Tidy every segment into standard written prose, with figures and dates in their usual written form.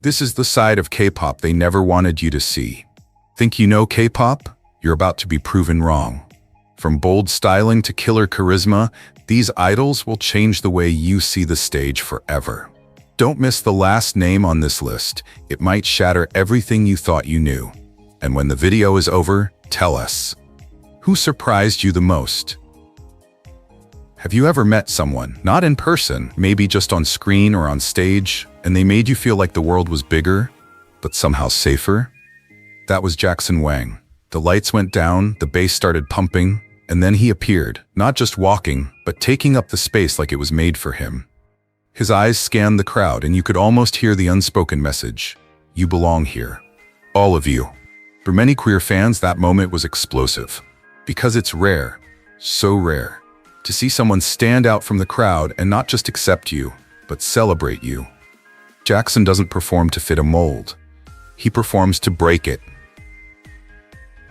This is the side of K-pop they never wanted you to see. Think you know K-pop? You're about to be proven wrong. From bold styling to killer charisma, these idols will change the way you see the stage forever. Don't miss the last name on this list. It might shatter everything you thought you knew. And when the video is over, tell us. Who surprised you the most? Have you ever met someone, not in person, maybe just on screen or on stage, and they made you feel like the world was bigger, but somehow safer? That was Wang. The lights went down, the bass started pumping, and then he appeared, not just walking, but taking up the space like it was made for him. His eyes scanned the crowd, and you could almost hear the unspoken message, "You belong here. All of you." For many queer fans, that moment was explosive. Because it's rare, so rare, to see someone stand out from the crowd and not just accept you, but celebrate you. Jackson doesn't perform to fit a mold. He performs to break it.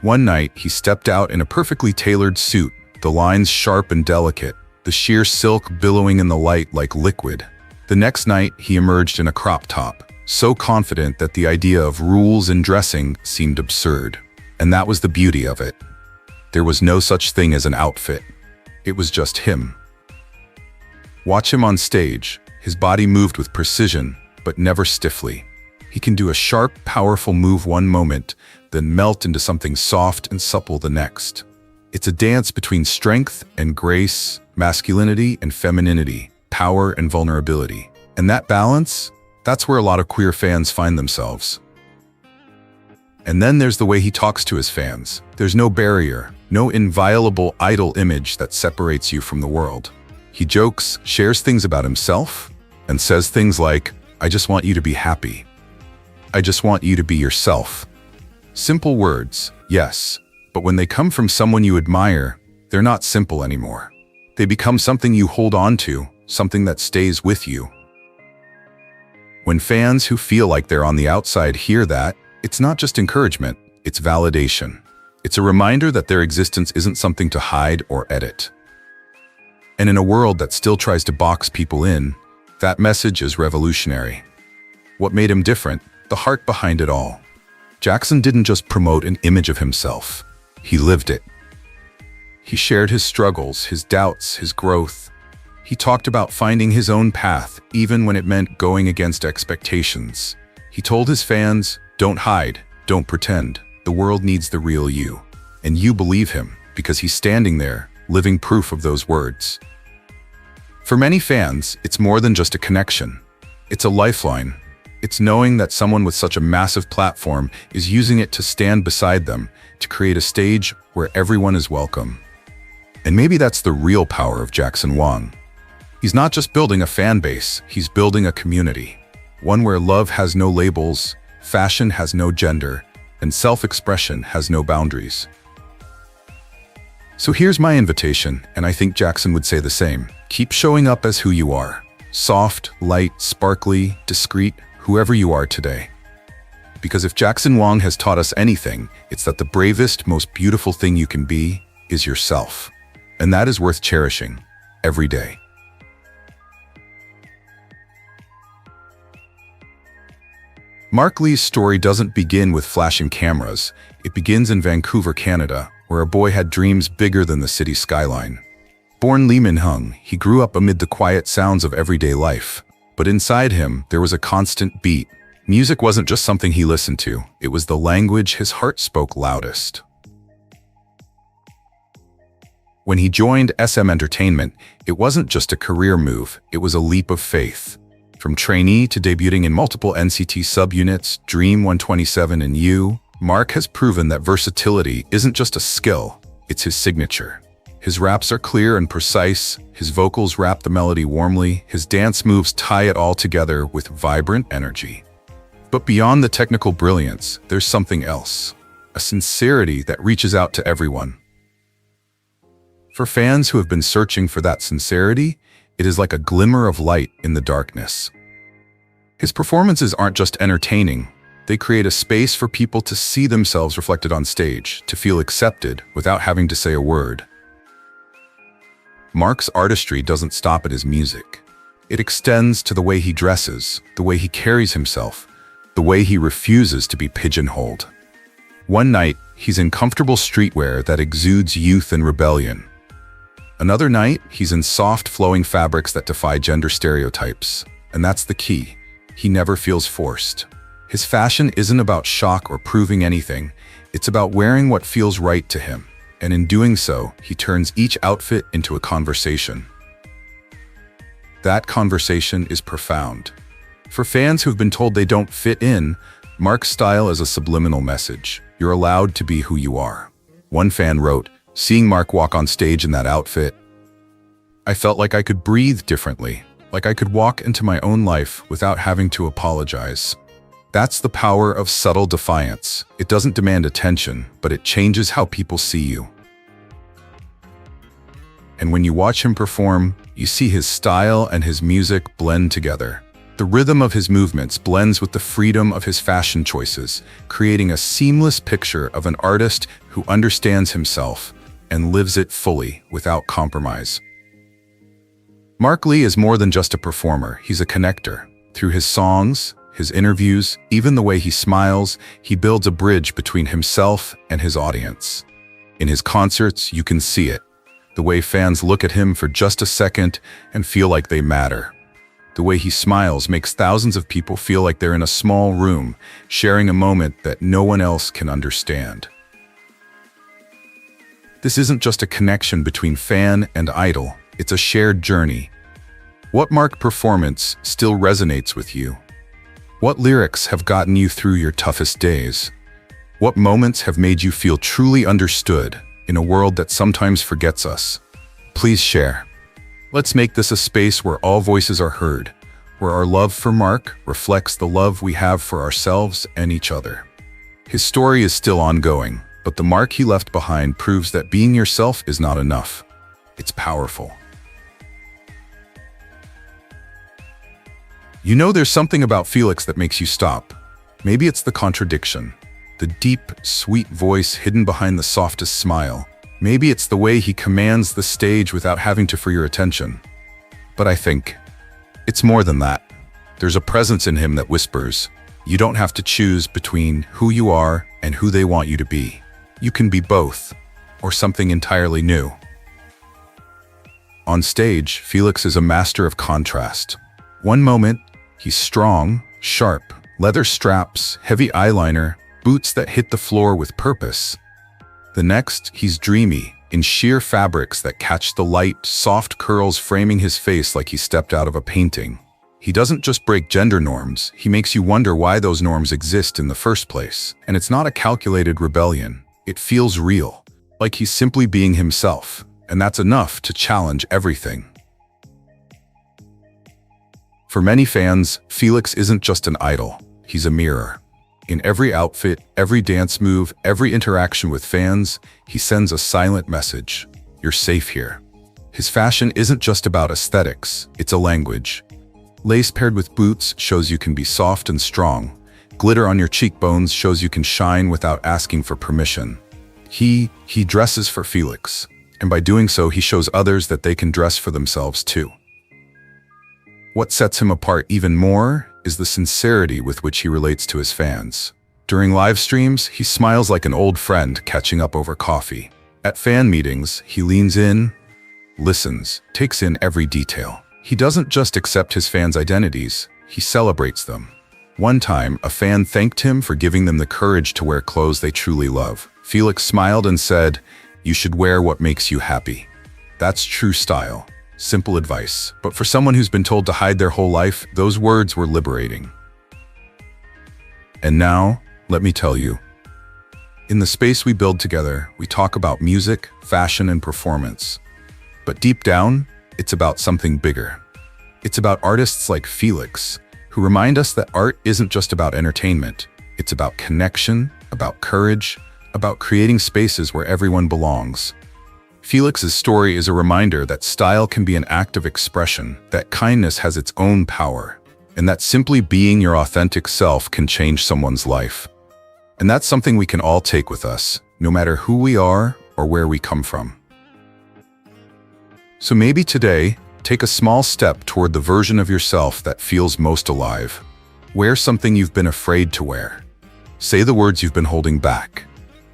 One night, he stepped out in a perfectly tailored suit, the lines sharp and delicate, the sheer silk billowing in the light like liquid. The next night, he emerged in a crop top, so confident that the idea of rules in dressing seemed absurd. And that was the beauty of it. There was no such thing as an outfit. It was just him. Watch him on stage. His body moved with precision, but never stiffly. He can do a sharp, powerful move one moment, then melt into something soft and supple the next. It's a dance between strength and grace, masculinity and femininity, power and vulnerability. And that balance, that's where a lot of queer fans find themselves. And then there's the way he talks to his fans. There's no barrier, no inviolable idol image that separates you from the world. He jokes, shares things about himself, and says things like, "I just want you to be happy. I just want you to be yourself." Simple words, yes, but when they come from someone you admire, they're not simple anymore. They become something you hold on to, something that stays with you. When fans who feel like they're on the outside hear that, it's not just encouragement, it's validation. It's a reminder that their existence isn't something to hide or edit. And in a world that still tries to box people in, that message is revolutionary. What made him different? The heart behind it all. Jackson didn't just promote an image of himself, he lived it. He shared his struggles, his doubts, his growth. He talked about finding his own path, even when it meant going against expectations. He told his fans, "Don't hide, don't pretend. The world needs the real you." And you believe him, because he's standing there, living proof of those words. For many fans, it's more than just a connection. It's a lifeline. It's knowing that someone with such a massive platform is using it to stand beside them, to create a stage where everyone is welcome. And maybe that's the real power of Wang. He's not just building a fan base, he's building a community. One where love has no labels, fashion has no gender, and self-expression has no boundaries. So here's my invitation, and I think Jackson would say the same. Keep showing up as who you are. Soft, light, sparkly, discreet, whoever you are today. Because if Wang has taught us anything, it's that the bravest, most beautiful thing you can be is yourself. And that is worth cherishing every day. Mark Lee's story doesn't begin with flashing cameras. It begins in Vancouver, Canada, where a boy had dreams bigger than the city skyline. Born Min-hyung, he grew up amid the quiet sounds of everyday life. But inside him, there was a constant beat. Music wasn't just something he listened to, it was the language his heart spoke loudest. When he joined SM Entertainment, it wasn't just a career move, it was a leap of faith. From trainee to debuting in multiple NCT subunits, Dream 127 and You, Mark has proven that versatility isn't just a skill, it's his signature. His raps are clear and precise, his vocals wrap the melody warmly, his dance moves tie it all together with vibrant energy. But beyond the technical brilliance, there's something else. A sincerity that reaches out to everyone. For fans who have been searching for that sincerity, it is like a glimmer of light in the darkness. His performances aren't just entertaining, they create a space for people to see themselves reflected on stage, to feel accepted without having to say a word. Mark's artistry doesn't stop at his music. It extends to the way he dresses, the way he carries himself, the way he refuses to be pigeonholed. One night, he's in comfortable streetwear that exudes youth and rebellion. Another night, he's in soft, flowing fabrics that defy gender stereotypes. And that's the key. He never feels forced. His fashion isn't about shock or proving anything. It's about wearing what feels right to him. And in doing so, he turns each outfit into a conversation. That conversation is profound. For fans who've been told they don't fit in, Mark's style is a subliminal message. You're allowed to be who you are. One fan wrote, "Seeing Mark walk on stage in that outfit, I felt like I could breathe differently, like I could walk into my own life without having to apologize." That's the power of subtle defiance. It doesn't demand attention, but it changes how people see you. And when you watch him perform, you see his style and his music blend together. The rhythm of his movements blends with the freedom of his fashion choices, creating a seamless picture of an artist who understands himself and lives it fully without compromise. Mark Lee is more than just a performer, he's a connector. Through his songs, his interviews, even the way he smiles, he builds a bridge between himself and his audience. In his concerts, you can see it. The way fans look at him for just a second and feel like they matter. The way he smiles makes thousands of people feel like they're in a small room, sharing a moment that no one else can understand. This isn't just a connection between fan and idol, it's a shared journey. What Mark performance still resonates with you? What lyrics have gotten you through your toughest days? What moments have made you feel truly understood in a world that sometimes forgets us? Please share. Let's make this a space where all voices are heard, where our love for Mark reflects the love we have for ourselves and each other. His story is still ongoing, but the mark he left behind proves that being yourself is not enough. It's powerful. You know, there's something about Felix that makes you stop. Maybe it's the contradiction, the deep, sweet voice hidden behind the softest smile. Maybe it's the way he commands the stage without having to for your attention. But I think it's more than that. There's a presence in him that whispers, you don't have to choose between who you are and who they want you to be. You can be both, or something entirely new. On stage, Felix is a master of contrast. One moment, he's strong, sharp, leather straps, heavy eyeliner, boots that hit the floor with purpose. The next, he's dreamy, in sheer fabrics that catch the light, soft curls framing his face like he stepped out of a painting. He doesn't just break gender norms, he makes you wonder why those norms exist in the first place. And it's not a calculated rebellion. It feels real, like he's simply being himself, and that's enough to challenge everything. For many fans, Felix isn't just an idol, he's a mirror. In every outfit, every dance move, every interaction with fans, he sends a silent message. You're safe here. His fashion isn't just about aesthetics, it's a language. Lace paired with boots shows you can be soft and strong. Glitter on your cheekbones shows you can shine without asking for permission. He dresses for Felix, and by doing so, he shows others that they can dress for themselves too. What sets him apart even more is the sincerity with which he relates to his fans. During live streams, he smiles like an old friend catching up over coffee. At fan meetings, he leans in, listens, takes in every detail. He doesn't just accept his fans' identities, he celebrates them. One time, a fan thanked him for giving them the courage to wear clothes they truly love. Felix smiled and said, "You should wear what makes you happy." That's true style. Simple advice, but for someone who's been told to hide their whole life, those words were liberating. And now, let me tell you, in the space we build together, we talk about music, fashion, and performance. But deep down, it's about something bigger. It's about artists like Felix, who remind us that art isn't just about entertainment. It's about connection, about courage, about creating spaces where everyone belongs. Felix's story is a reminder that style can be an act of expression, that kindness has its own power, and that simply being your authentic self can change someone's life. And that's something we can all take with us, no matter who we are or where we come from. So maybe today, take a small step toward the version of yourself that feels most alive. Wear something you've been afraid to wear. Say the words you've been holding back.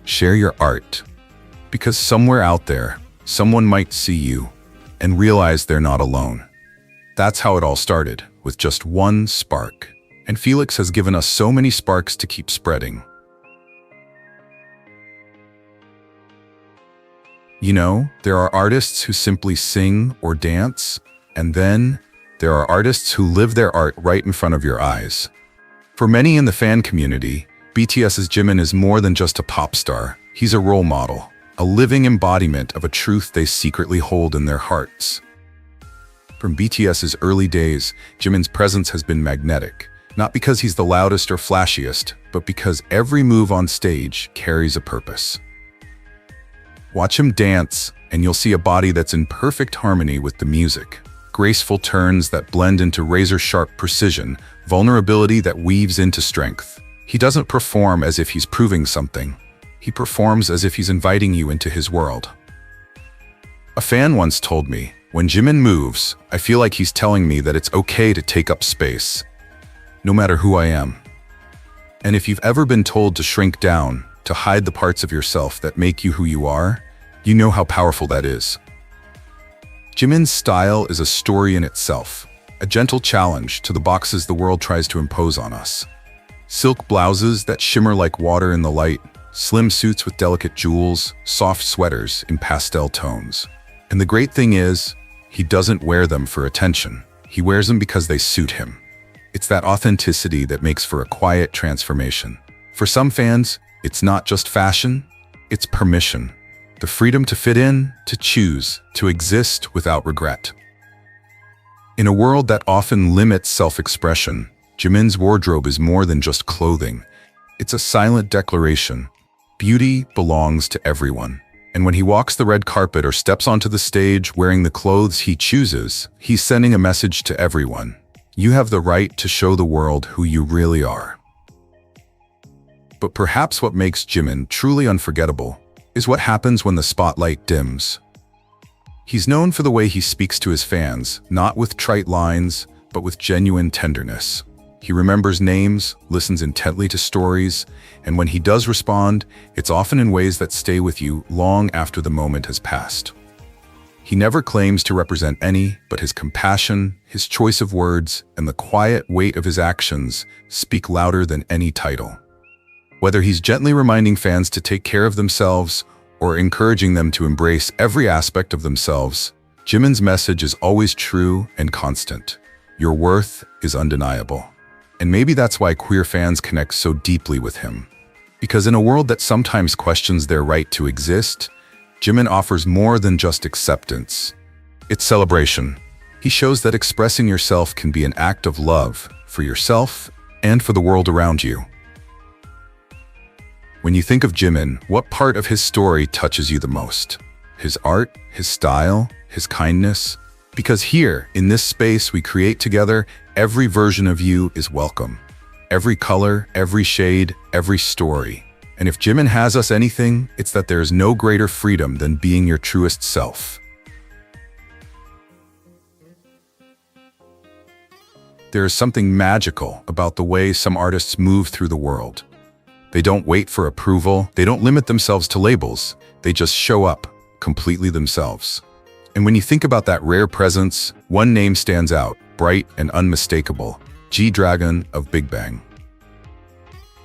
Share your art. Because somewhere out there, someone might see you and realize they're not alone. That's how it all started, with just one spark. And Felix has given us so many sparks to keep spreading. You know, there are artists who simply sing or dance, and then there are artists who live their art right in front of your eyes. For many in the fan community, BTS's Jimin is more than just a pop star. He's a role model, a living embodiment of a truth they secretly hold in their hearts. From BTS's early days, Jimin's presence has been magnetic, not because he's the loudest or flashiest, but because every move on stage carries a purpose. Watch him dance, and you'll see a body that's in perfect harmony with the music. Graceful turns that blend into razor-sharp precision, vulnerability that weaves into strength. He doesn't perform as if he's proving something. He performs as if he's inviting you into his world. A fan once told me, "When Jimin moves, I feel like he's telling me that it's okay to take up space, no matter who I am." And if you've ever been told to shrink down, to hide the parts of yourself that make you who you are, you know how powerful that is. Jimin's style is a story in itself, a gentle challenge to the boxes the world tries to impose on us. Silk blouses that shimmer like water in the light, slim suits with delicate jewels, soft sweaters in pastel tones. And the great thing is, he doesn't wear them for attention. He wears them because they suit him. It's that authenticity that makes for a quiet transformation. For some fans, it's not just fashion, it's permission. The freedom to fit in, to choose, to exist without regret. In a world that often limits self-expression, Jimin's wardrobe is more than just clothing. It's a silent declaration. Beauty belongs to everyone. And when he walks the red carpet or steps onto the stage wearing the clothes he chooses, he's sending a message to everyone. You have the right to show the world who you really are. But perhaps what makes Jimin truly unforgettable is what happens when the spotlight dims. He's known for the way he speaks to his fans, not with trite lines, but with genuine tenderness. He remembers names, listens intently to stories, and when he does respond, it's often in ways that stay with you long after the moment has passed. He never claims to represent any, but his compassion, his choice of words, and the quiet weight of his actions speak louder than any title. Whether he's gently reminding fans to take care of themselves or encouraging them to embrace every aspect of themselves, Jimin's message is always true and constant. Your worth is undeniable. And maybe that's why queer fans connect so deeply with him. Because in a world that sometimes questions their right to exist, Jimin offers more than just acceptance. It's celebration. He shows that expressing yourself can be an act of love for yourself and for the world around you. When you think of Jimin, what part of his story touches you the most? His art, his style, his kindness? Because here, in this space we create together, every version of you is welcome. Every color, every shade, every story. And if Jimin has us anything, it's that there is no greater freedom than being your truest self. There is something magical about the way some artists move through the world. They don't wait for approval, they don't limit themselves to labels, they just show up, completely themselves. And when you think about that rare presence, one name stands out, bright and unmistakable, G-Dragon of BIGBANG.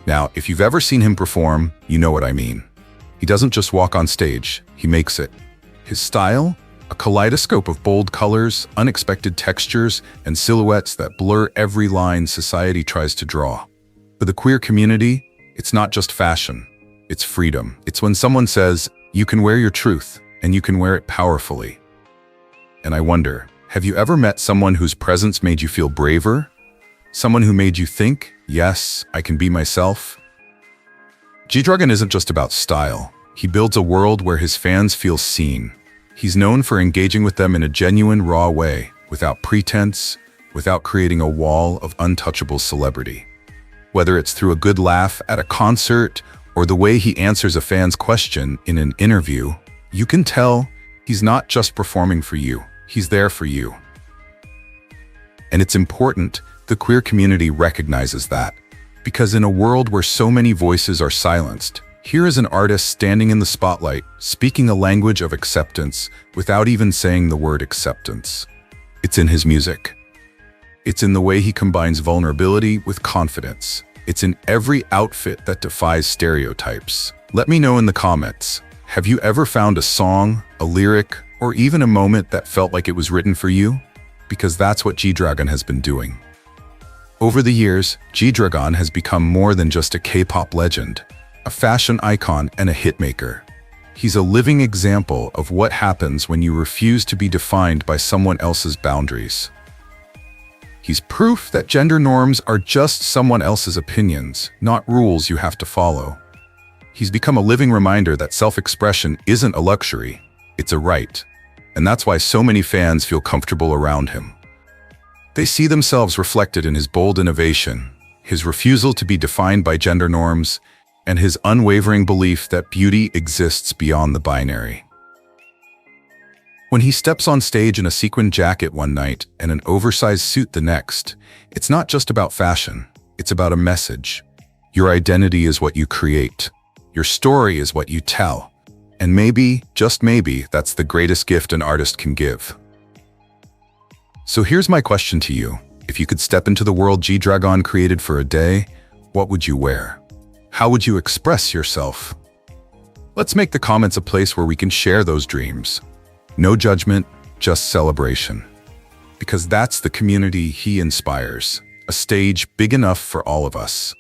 Now, if you've ever seen him perform, you know what I mean. He doesn't just walk on stage, he makes it. His style? A kaleidoscope of bold colors, unexpected textures, and silhouettes that blur every line society tries to draw. For the queer community, it's not just fashion, it's freedom. It's when someone says, you can wear your truth, and you can wear it powerfully. And I wonder, have you ever met someone whose presence made you feel braver? Someone who made you think, yes, I can be myself? G-Dragon isn't just about style. He builds a world where his fans feel seen. He's known for engaging with them in a genuine, raw way, without pretense, without creating a wall of untouchable celebrity. Whether it's through a good laugh at a concert or the way he answers a fan's question in an interview, you can tell he's not just performing for you, he's there for you. And it's important The queer community recognizes that. Because in a world where so many voices are silenced, here is an artist standing in the spotlight, speaking a language of acceptance without even saying the word acceptance. It's in his music. It's in the way he combines vulnerability with confidence. It's in every outfit that defies stereotypes. Let me know in the comments. Have you ever found a song, a lyric, or even a moment that felt like it was written for you? Because that's what G-Dragon has been doing. Over the years, G-Dragon has become more than just a K-pop legend, a fashion icon and a hitmaker. He's a living example of what happens when you refuse to be defined by someone else's boundaries. He's proof that gender norms are just someone else's opinions, not rules you have to follow. He's become a living reminder that self-expression isn't a luxury, it's a right. And that's why so many fans feel comfortable around him. They see themselves reflected in his bold innovation, his refusal to be defined by gender norms, and his unwavering belief that beauty exists beyond the binary. When he steps on stage in a sequin jacket one night and an oversized suit the next, it's not just about fashion, it's about a message. Your identity is what you create. Your story is what you tell. And maybe, just maybe, that's the greatest gift an artist can give. So here's my question to you. If you could step into the world G-Dragon created for a day, what would you wear? How would you express yourself? Let's make the comments a place where we can share those dreams. No judgment, just celebration. Because that's the community he inspires, a stage big enough for all of us.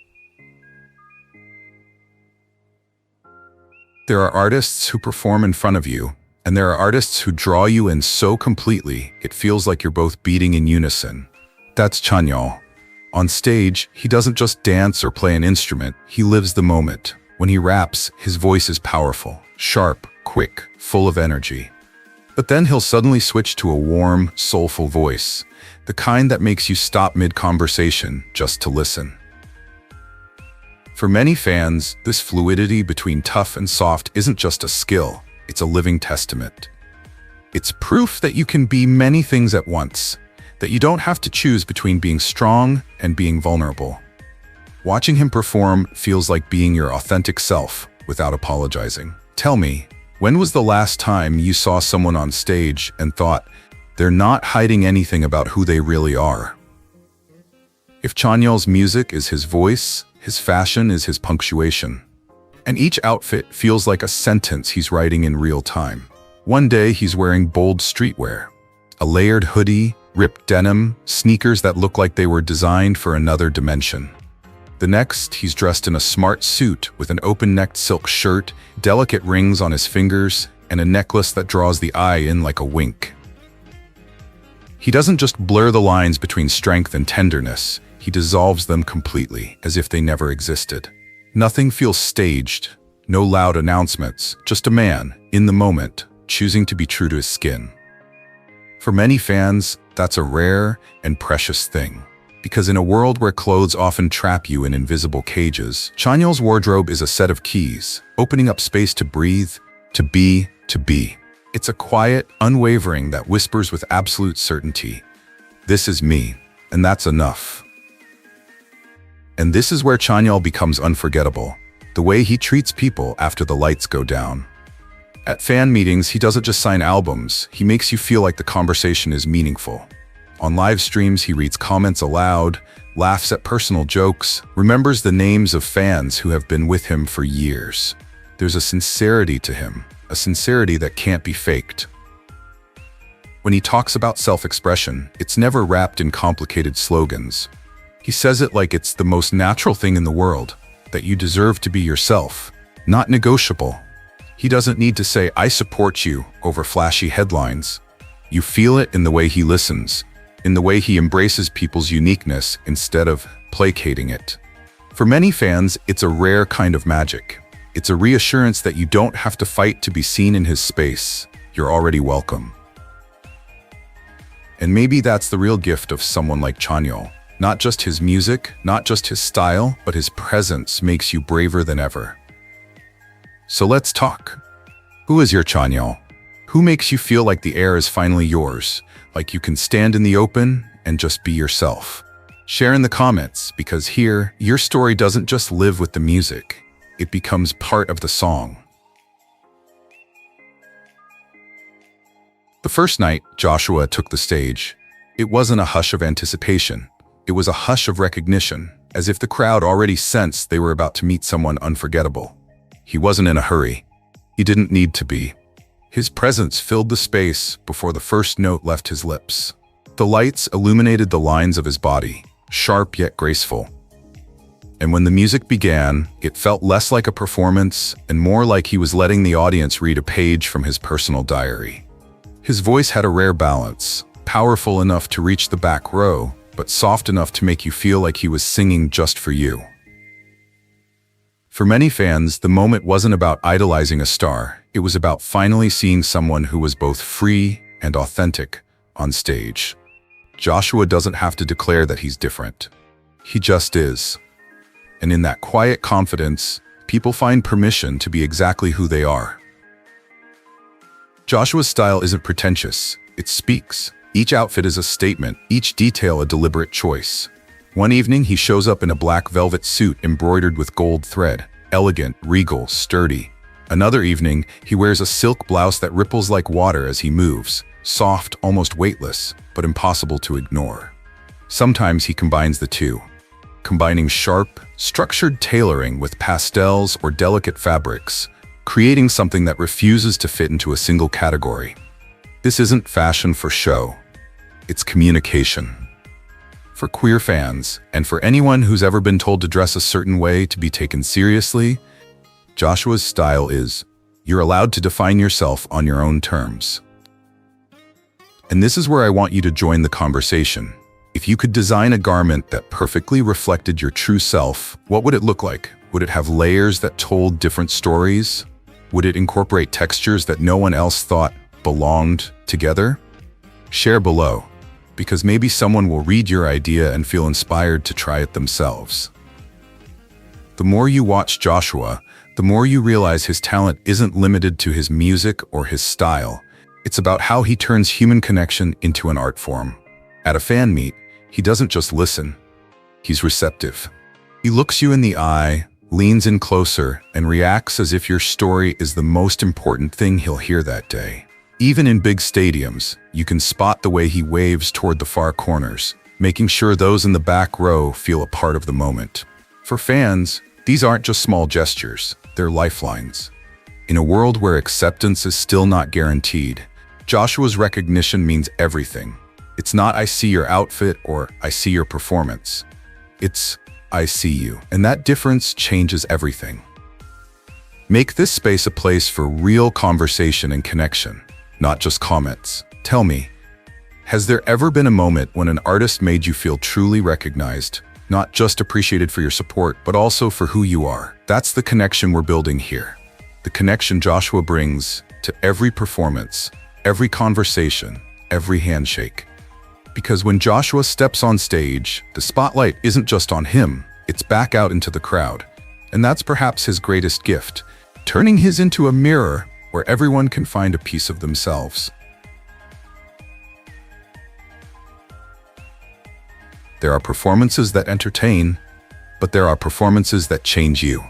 There are artists who perform in front of you, and there are artists who draw you in so completely it feels like you're both beating in unison. That's Chanyeol. On stage, he doesn't just dance or play an instrument, he lives the moment. When he raps, his voice is powerful, sharp, quick, full of energy. But then he'll suddenly switch to a warm, soulful voice, the kind that makes you stop mid-conversation just to listen. For many fans, this fluidity between tough and soft isn't just a skill, it's a living testament. It's proof that you can be many things at once, that you don't have to choose between being strong and being vulnerable. Watching him perform feels like being your authentic self without apologizing. Tell me, when was the last time you saw someone on stage and thought, they're not hiding anything about who they really are? If Chanyeol's music is his voice, his fashion is his punctuation. And each outfit feels like a sentence he's writing in real time. One day he's wearing bold streetwear, a layered hoodie, ripped denim, sneakers that look like they were designed for another dimension. The next, he's dressed in a smart suit with an open-necked silk shirt, delicate rings on his fingers, and a necklace that draws the eye in like a wink. He doesn't just blur the lines between strength and tenderness, he dissolves them completely, as if they never existed. Nothing feels staged, no loud announcements, just a man, in the moment, choosing to be true to his skin. For many fans, that's a rare and precious thing. Because in a world where clothes often trap you in invisible cages, Chanyeol's wardrobe is a set of keys, opening up space to breathe, to be, to be. It's a quiet, unwavering that whispers with absolute certainty, "This is me, and that's enough." And this is where Chanyeol becomes unforgettable, the way he treats people after the lights go down. At fan meetings, he doesn't just sign albums, he makes you feel like the conversation is meaningful. On live streams, he reads comments aloud, laughs at personal jokes, remembers the names of fans who have been with him for years. There's a sincerity to him, a sincerity that can't be faked. When he talks about self-expression, it's never wrapped in complicated slogans. He says it like it's the most natural thing in the world, that you deserve to be yourself, not negotiable. He doesn't need to say, "I support you," over flashy headlines. You feel it in the way he listens, in the way he embraces people's uniqueness instead of placating it. For many fans, it's a rare kind of magic. It's a reassurance that you don't have to fight to be seen in his space. You're already welcome. And maybe that's the real gift of someone like Chanyeol. Not just his music, not just his style, but his presence makes you braver than ever. So let's talk. Who is your Chanyeol? Who makes you feel like the air is finally yours, like you can stand in the open and just be yourself? Share in the comments, because here, your story doesn't just live with the music, it becomes part of the song. The first night, Joshua took the stage. It wasn't a hush of anticipation. It was a hush of recognition, as if the crowd already sensed they were about to meet someone unforgettable. He wasn't in a hurry. He didn't need to be. His presence filled the space before the first note left his lips. The lights illuminated the lines of his body, sharp yet graceful. And when the music began, it felt less like a performance and more like he was letting the audience read a page from his personal diary. His voice had a rare balance, powerful enough to reach the back row, but soft enough to make you feel like he was singing just for you. For many fans, the moment wasn't about idolizing a star. It was about finally seeing someone who was both free and authentic on stage. Joshua doesn't have to declare that he's different. He just is. And in that quiet confidence, people find permission to be exactly who they are. Joshua's style isn't pretentious. It speaks. Each outfit is a statement, each detail a deliberate choice. One evening, he shows up in a black velvet suit embroidered with gold thread, elegant, regal, sturdy. Another evening, he wears a silk blouse that ripples like water as he moves, soft, almost weightless, but impossible to ignore. Sometimes he combines the two, combining sharp, structured tailoring with pastels or delicate fabrics, creating something that refuses to fit into a single category. This isn't fashion for show. It's communication. For queer fans, and for anyone who's ever been told to dress a certain way to be taken seriously, Joshua's style is, you're allowed to define yourself on your own terms. And this is where I want you to join the conversation. If you could design a garment that perfectly reflected your true self, what would it look like? Would it have layers that told different stories? Would it incorporate textures that no one else thought belonged together? Share below, because maybe someone will read your idea and feel inspired to try it themselves. The more you watch Joshua, the more you realize his talent isn't limited to his music or his style. It's about how he turns human connection into an art form. At a fan meet, he doesn't just listen. He's receptive. He looks you in the eye, leans in closer, and reacts as if your story is the most important thing he'll hear that day. Even in big stadiums, you can spot the way he waves toward the far corners, making sure those in the back row feel a part of the moment. For fans, these aren't just small gestures, they're lifelines. In a world where acceptance is still not guaranteed, Joshua's recognition means everything. It's not "I see your outfit" or "I see your performance." It's "I see you," and that difference changes everything. Make this space a place for real conversation and connection, not just comments. Tell me, has there ever been a moment when an artist made you feel truly recognized, not just appreciated for your support, but also for who you are? That's the connection we're building here. The connection Joshua brings to every performance, every conversation, every handshake. Because when Joshua steps on stage, the spotlight isn't just on him, it's back out into the crowd. And that's perhaps his greatest gift, turning his into a mirror where everyone can find a piece of themselves. There are performances that entertain, but there are performances that change you.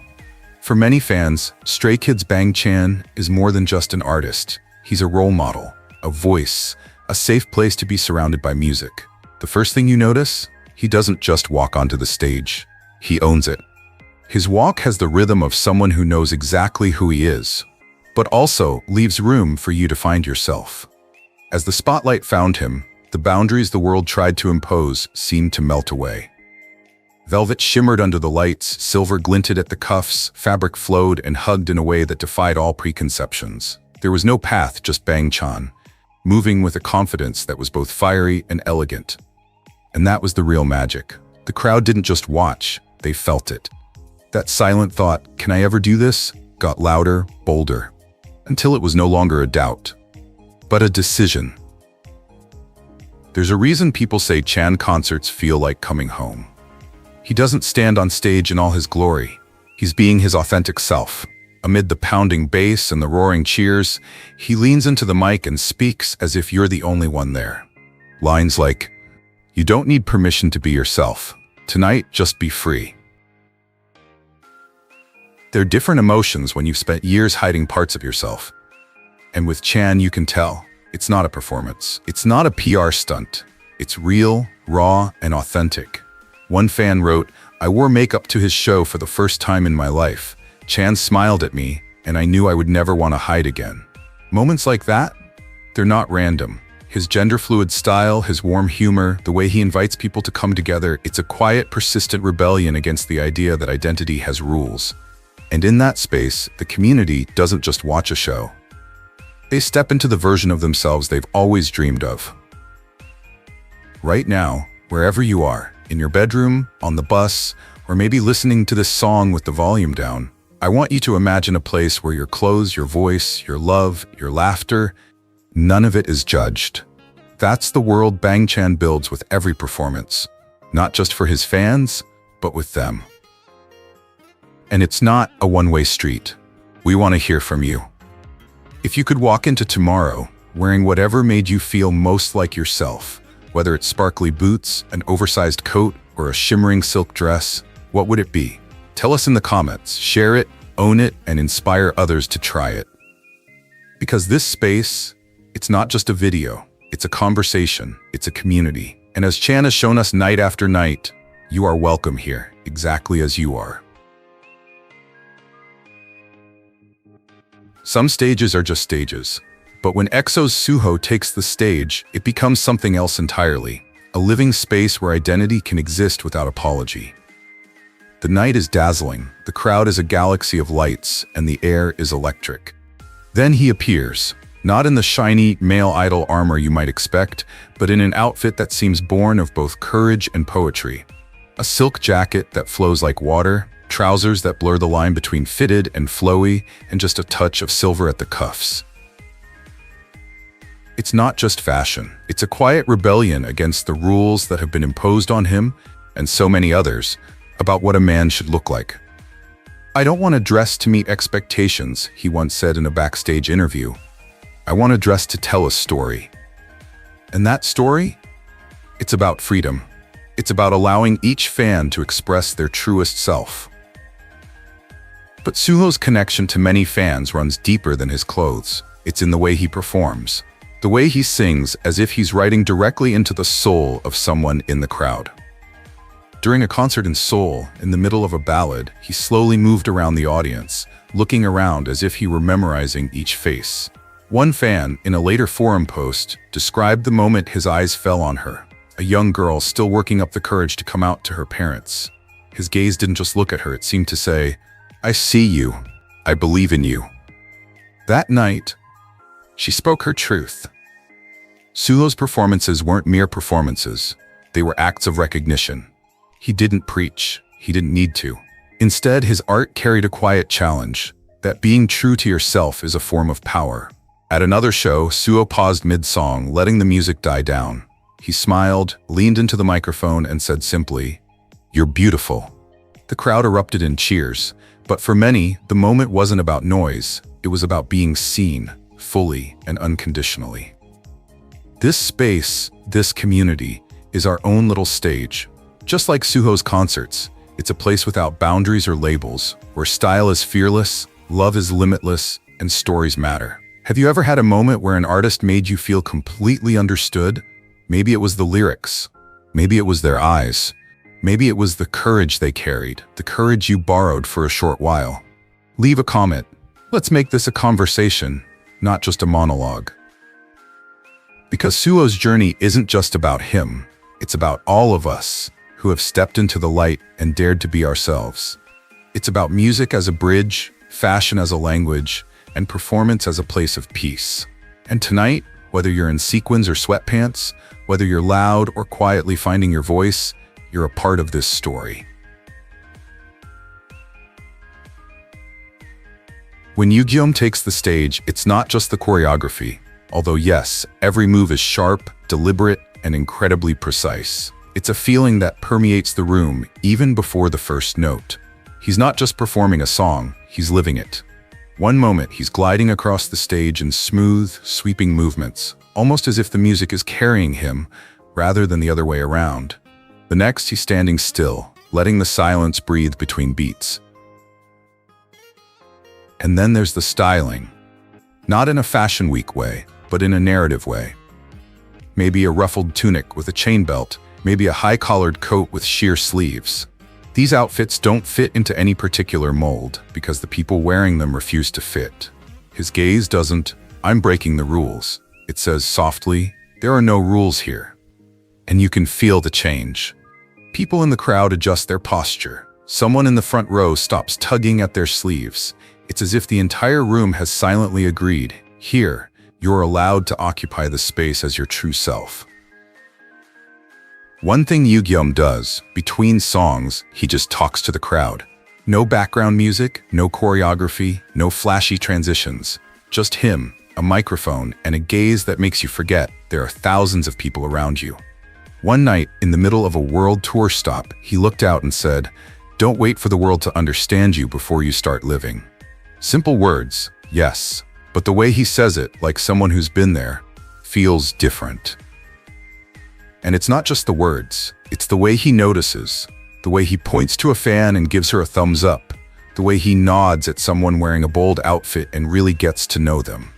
For many fans, Stray Kids' Bang Chan is more than just an artist. He's a role model, a voice, a safe place to be surrounded by music. The first thing you notice, he doesn't just walk onto the stage. He owns it. His walk has the rhythm of someone who knows exactly who he is, but also leaves room for you to find yourself. As the spotlight found him, the boundaries the world tried to impose seemed to melt away. Velvet shimmered under the lights, silver glinted at the cuffs, fabric flowed and hugged in a way that defied all preconceptions. There was no path, just Bang Chan, moving with a confidence that was both fiery and elegant. And that was the real magic. The crowd didn't just watch, they felt it. That silent thought, "Can I ever do this?" got louder, bolder, until it was no longer a doubt, but a decision. There's a reason people say Chan concerts feel like coming home. He doesn't stand on stage in all his glory. He's being his authentic self. Amid the pounding bass and the roaring cheers, he leans into the mic and speaks as if you're the only one there. Lines like, You don't need permission to be yourself. Tonight, just be free. There are different emotions when you've spent years hiding parts of yourself. And with Chan, you can tell. It's not a performance. It's not a PR stunt. It's real, raw, and authentic. One fan wrote, "I wore makeup to his show for the first time in my life. Chan smiled at me, and I knew I would never want to hide again." Moments like that, they're not random. His gender-fluid style, his warm humor, the way he invites people to come together, it's a quiet, persistent rebellion against the idea that identity has rules. And in that space, the community doesn't just watch a show. They step into the version of themselves they've always dreamed of. Right now, wherever you are, in your bedroom, on the bus, or maybe listening to this song with the volume down, I want you to imagine a place where your clothes, your voice, your love, your laughter, none of it is judged. That's the world Bang Chan builds with every performance, not just for his fans, but with them. And it's not a one-way street. We want to hear from you. If you could walk into tomorrow wearing whatever made you feel most like yourself, whether it's sparkly boots, an oversized coat, or a shimmering silk dress, what would it be? Tell us in the comments, share it, own it, and inspire others to try it. Because this space, it's not just a video, it's a conversation, it's a community. And as Chan has shown us night after night, you are welcome here, exactly as you are. Some stages are just stages, but when EXO's Suho takes the stage, it becomes something else entirely, a living space where identity can exist without apology. The night is dazzling, the crowd is a galaxy of lights, and the air is electric. Then he appears, not in the shiny male idol armor you might expect, but in an outfit that seems born of both courage and poetry. A silk jacket that flows like water, trousers that blur the line between fitted and flowy, and just a touch of silver at the cuffs. It's not just fashion, it's a quiet rebellion against the rules that have been imposed on him, and so many others, about what a man should look like. "I don't want to dress to meet expectations," he once said in a backstage interview. "I want to dress to tell a story." And that story? It's about freedom. It's about allowing each fan to express their truest self. But Suho's connection to many fans runs deeper than his clothes. It's in the way he performs. The way he sings as if he's writing directly into the soul of someone in the crowd. During a concert in Seoul, in the middle of a ballad, he slowly moved around the audience, looking around as if he were memorizing each face. One fan, in a later forum post, described the moment his eyes fell on her, a young girl still working up the courage to come out to her parents. His gaze didn't just look at her, it seemed to say, "I see you. I believe in you." That night, she spoke her truth. Suho's performances weren't mere performances. They were acts of recognition. He didn't preach. He didn't need to. Instead, his art carried a quiet challenge, that being true to yourself is a form of power. At another show, Suho paused mid-song, letting the music die down. He smiled, leaned into the microphone, and said simply, "You're beautiful." The crowd erupted in cheers, but for many, the moment wasn't about noise. It was about being seen, fully and unconditionally. This space, this community, is our own little stage. Just like Suho's concerts, it's a place without boundaries or labels, where style is fearless, love is limitless, and stories matter. Have you ever had a moment where an artist made you feel completely understood? Maybe it was the lyrics. Maybe it was their eyes. Maybe it was the courage they carried, the courage you borrowed for a short while. Leave a comment. Let's make this a conversation, not just a monologue. Because Suho's journey isn't just about him. It's about all of us who have stepped into the light and dared to be ourselves. It's about music as a bridge, fashion as a language, and performance as a place of peace. And tonight, whether you're in sequins or sweatpants, whether you're loud or quietly finding your voice, you're a part of this story. When Yugyeom takes the stage, it's not just the choreography, although yes, every move is sharp, deliberate, and incredibly precise. It's a feeling that permeates the room even before the first note. He's not just performing a song, he's living it. One moment, he's gliding across the stage in smooth, sweeping movements, almost as if the music is carrying him, rather than the other way around. The next, he's standing still, letting the silence breathe between beats. And then there's the styling. Not in a fashion week way, but in a narrative way. Maybe a ruffled tunic with a chain belt, maybe a high-collared coat with sheer sleeves. These outfits don't fit into any particular mold because the people wearing them refuse to fit. His gaze doesn't, "I'm breaking the rules." It says softly, "There are no rules here." And you can feel the change. People in the crowd adjust their posture. Someone in the front row stops tugging at their sleeves. It's as if the entire room has silently agreed, "Here, you're allowed to occupy the space as your true self." One thing Yugyeom does, between songs, he just talks to the crowd. No background music, no choreography, no flashy transitions. Just him, a microphone, and a gaze that makes you forget there are thousands of people around you. One night, in the middle of a world tour stop, he looked out and said, "Don't wait for the world to understand you before you start living." Simple words, yes, but the way he says it, like someone who's been there, feels different. And it's not just the words, it's the way he notices, the way he points to a fan and gives her a thumbs up, the way he nods at someone wearing a bold outfit and really gets to know them.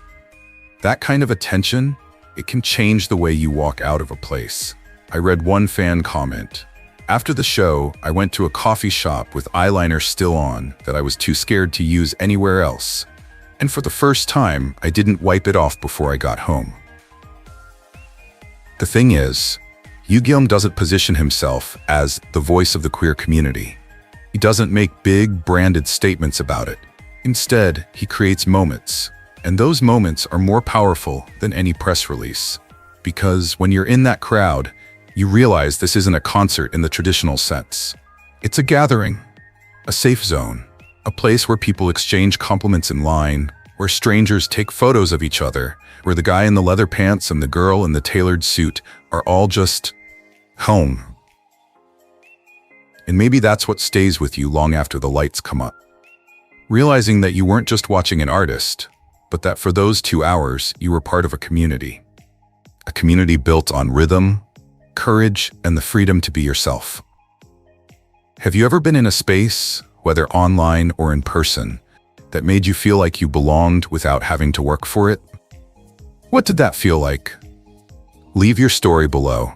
That kind of attention, it can change the way you walk out of a place. I read one fan comment, "After the show, I went to a coffee shop with eyeliner still on that I was too scared to use anywhere else. And for the first time, I didn't wipe it off before I got home." The thing is, Yugyeom doesn't position himself as the voice of the queer community. He doesn't make big, branded statements about it. Instead, he creates moments, and those moments are more powerful than any press release. Because when you're in that crowd, you realize this isn't a concert in the traditional sense. It's a gathering, a safe zone, a place where people exchange compliments in line, where strangers take photos of each other, where the guy in the leather pants and the girl in the tailored suit are all just home. And maybe that's what stays with you long after the lights come up. Realizing that you weren't just watching an artist, but that for those 2 hours, you were part of a community. A community built on rhythm, courage, and the freedom to be yourself. Have you ever been in a space, whether online or in person, that made you feel like you belonged without having to work for it? What did that feel like? Leave your story below.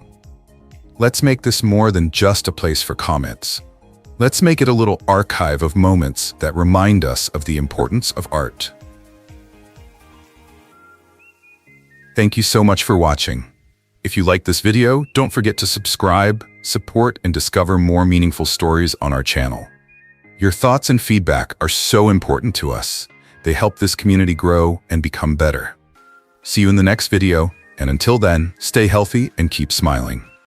Let's make this more than just a place for comments. Let's make it a little archive of moments that remind us of the importance of art. Thank you so much for watching. If you like this video, don't forget to subscribe, support, and discover more meaningful stories on our channel. Your thoughts and feedback are so important to us. They help this community grow and become better. See you in the next video, and until then, stay healthy and keep smiling.